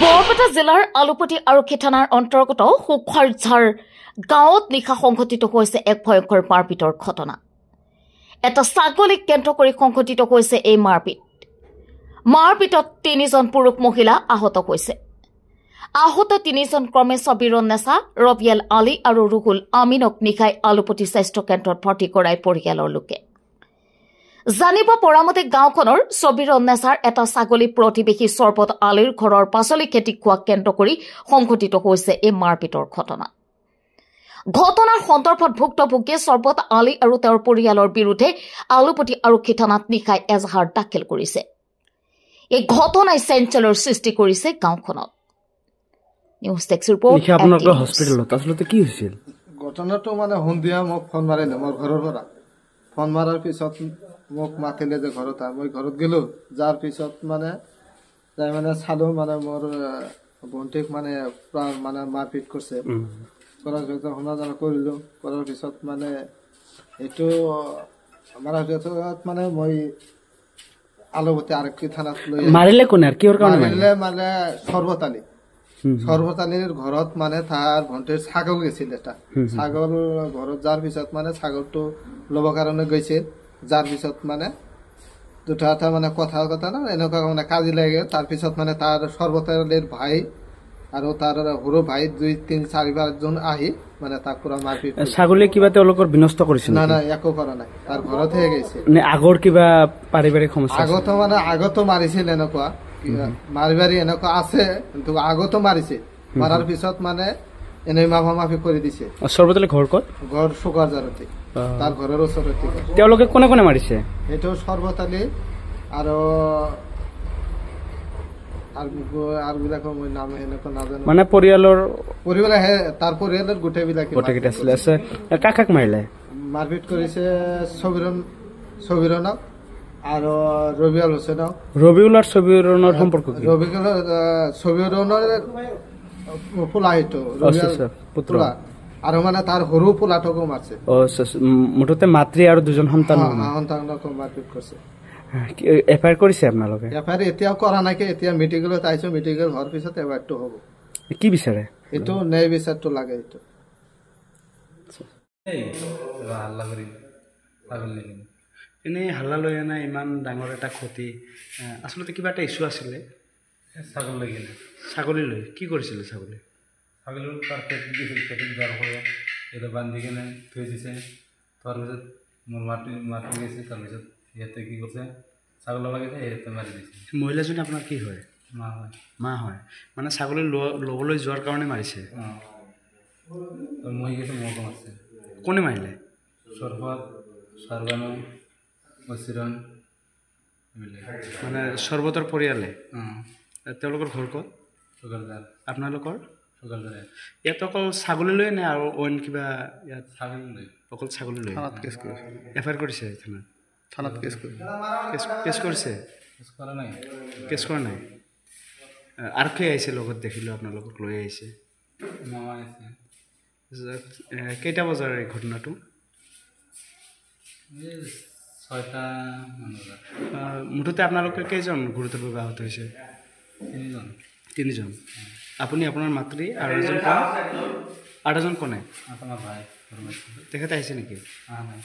বৰপেটা জিলাৰ আলুপতি আৰক্ষী থানাৰ অন্তৰ্গত সুখৰঝাৰ গাঁৱত নিশা সংঘটিত হৈছে এক ভয়ংকৰ মাৰপিটৰ ঘটনা। এটা ছাগলীক কেন্দ্ৰ কৰি সংঘটিত হৈছে এই মাৰপিটত 3জন পুৰুষ মহিলা আহত হৈছে। আহত 3জন ক্ৰমে ছবিৰন নেছা, ৰবিয়াল আলী আৰু ৰুহুল আমিনক নিশাই আলুপতি স্বাস্থ্য কেন্দ্ৰত ভৰ্তি কৰাই পৰিয়ালৰ লোকে। জানিব পৰা মতে গাঁওখনৰ ছবিৰন নেছাৰ এটা ছাগলী প্ৰতিবেশী চৰবত আলীৰ ঘৰৰ পাচলি খেতি খোৱা কেন্দ্ৰ কৰি সংঘটিত হৈছে এই মাৰপিটৰ ঘটনা। ঘটনাৰ সন্দৰ্ভত ভুক্তভোগীয়ে চৰবত আলী আৰু তেওঁৰ পৰিয়ালৰ বিৰুদ্ধে আলুপতি আৰক্ষী থানাত নিশাই এজাহাৰ দাখিল কৰিছে। এই ঘটনাই চেঞ্চলৰ সৃষ্টি কৰিছে গাঁওখনত। News desk report. আপোনালোকৰ হস্পিটেলত আচলতে কি হৈছিল? ঘটনাটো মানে সন্ধিয়া মোক ফোন মাৰিলে মোৰ ঘৰৰ পৰা। ফোন মাৰাৰ পিছত মোক মাতিলে যে ঘৰত মই ঘৰত গেলো। যাৰ পিছত মানে যাই মানে চালো মানে মোৰ ভণ্টিক মানে মাৰপিট কৰিছে। কৰাৰ পিছত সমাধান কৰিলো। কৰাৰ পিছত মানে এইটো আমাৰ মানে মই আলুপতি আৰক্ষী থানাত লৈ মাৰিলে কোনে আৰু কিহৰ কাৰণে মাৰিলে মানে চৰবত আলীৰ ঘৰত মানে তাৰ ভণ্টিৰ ছাগল গৈছিল এটা। ছাগল ঘৰত যাৰ পিছত মানে ছাগলটো ল'ব কাৰণে গৈছিল। যাৰ পিছত মানে দুটা এটা মানে কথা না এনেকুৱা মানে কাজি লাগে। তাৰপিছত মানে তাৰ চৰবত আলীৰ ভাই আৰু তাৰ সৰু ভাই 2, 3, 4 জন আহি মানে তাক পুৰা মাৰপিট। ছাগলী কিবা তেওঁলোকৰ বিনষ্ট কৰিছিল? না একো কৰা নাই, তাৰ ঘৰতহে গৈছিল। আগৰ কিবা পাৰিবাৰিক সমস্যা? আগতো মাৰিছিল এনেকুৱা মাৰি এনেকুৱা আছে, কিন্তু আগতো মাৰিছিল। মাৰাৰ পিছত মানে এনেই মাফি কৰি দিছে। চৰবত আলী ঘৰ ক'ত? ঘৰ সুকাৰঝাৰতে, তাৰ ঘৰৰ ওচৰতে। তেওঁলোকে কোনে কোনে মাৰিছে? সেইটো চৰবত আলী আৰু বিলাকৰ মই নাম এনেকুৱা নাজানো। মানে পৰিয়ালৰ তাৰ পৰিয়ালৰ গোটেইবিলাকে আছিলে। কাক মাৰিলে? মাৰপিট কৰিছে ছবিৰনক আৰু ৰবিউল হুছেইনক। ৰবিউল আৰু ছবিৰনৰ সম্পৰ্ক কি? ছবিৰনৰ পুত্ৰ আৰু মানে তাৰ সৰু পোলাটোকো মাৰছে। মুঠতে মাতৃ আৰু 2জন সন্তানকো মাৰপিট কৰিছে। এফআইআৰ কৰিছে আপোনালোকে? এফআইআৰ এতিয়াও কৰা নাই, এতিয়া মেডিকেলত আহিছো। মেডিকেল হোৱাৰ পিছত এফআইআৰটো হ'ব। কি বিচাৰে? এইটো ন্যায় বিচাৰটো লাগে। এইটো এনেই হাল্লা লৈ অনা ইমান ডাঙৰ এটা ক্ষতি, আচলতে কিবা এটা ইছ্যু আছিলে? ছাগলী লৈ কি কৰিছিলে? ছাগলী তাৰ পেট দিছিল, পেটত জ্বৰ হৈ এইটো বান্ধি কিনে থৈ দিছে। তাৰপিছত মোৰ মাটি গৈছে। তাৰপিছত সিহঁতে কি কৰিছে, ছাগল লাগিছে, সিহঁতে মাৰি দিছে। মহিলাজনী আপোনাৰ কি হয়? মা হয়। মানে ছাগলী ল'বলৈ যোৱাৰ কাৰণে মাৰিছে? মই গৈছে, মোক মাৰিছে। কোনে মাৰিলে? চৰবত, চাৰবানু, বচিৰণ এইবিলাক। মানে চৰবতৰ পৰিয়ালে? তেওঁলোকৰ ঘৰ ক'ত? সুকাৰঝাৰ। আপোনালোকৰ? সুকাৰঝাৰ। ইয়াত অকল ছাগলী লৈ নে আৰু অইন কিবা? ইয়াত ছাগলী লৈ, অকল ছাগলী লৈ এফআইআৰ কৰিছে থানাত? কেছ কৰিছে? কেছ কৰা নাই। আৰক্ষী আহিছে লগত, দেখিলোঁ আপোনালোকক লৈ আহিছে। মামা আহিছে। কেইটা বজাৰ এই ঘটনাটো? 6টা মান বজাত। মুঠতে আপোনালোকে কেইজন গুৰুতৰভাৱে আহত হৈছে? 3জন। আপুনি, আপোনাৰ মাতৃ আৰু এজন কোন? আৰু এজন কোনে? আপোনাৰ ভাই। তেখেত আহিছে নেকি? নাই।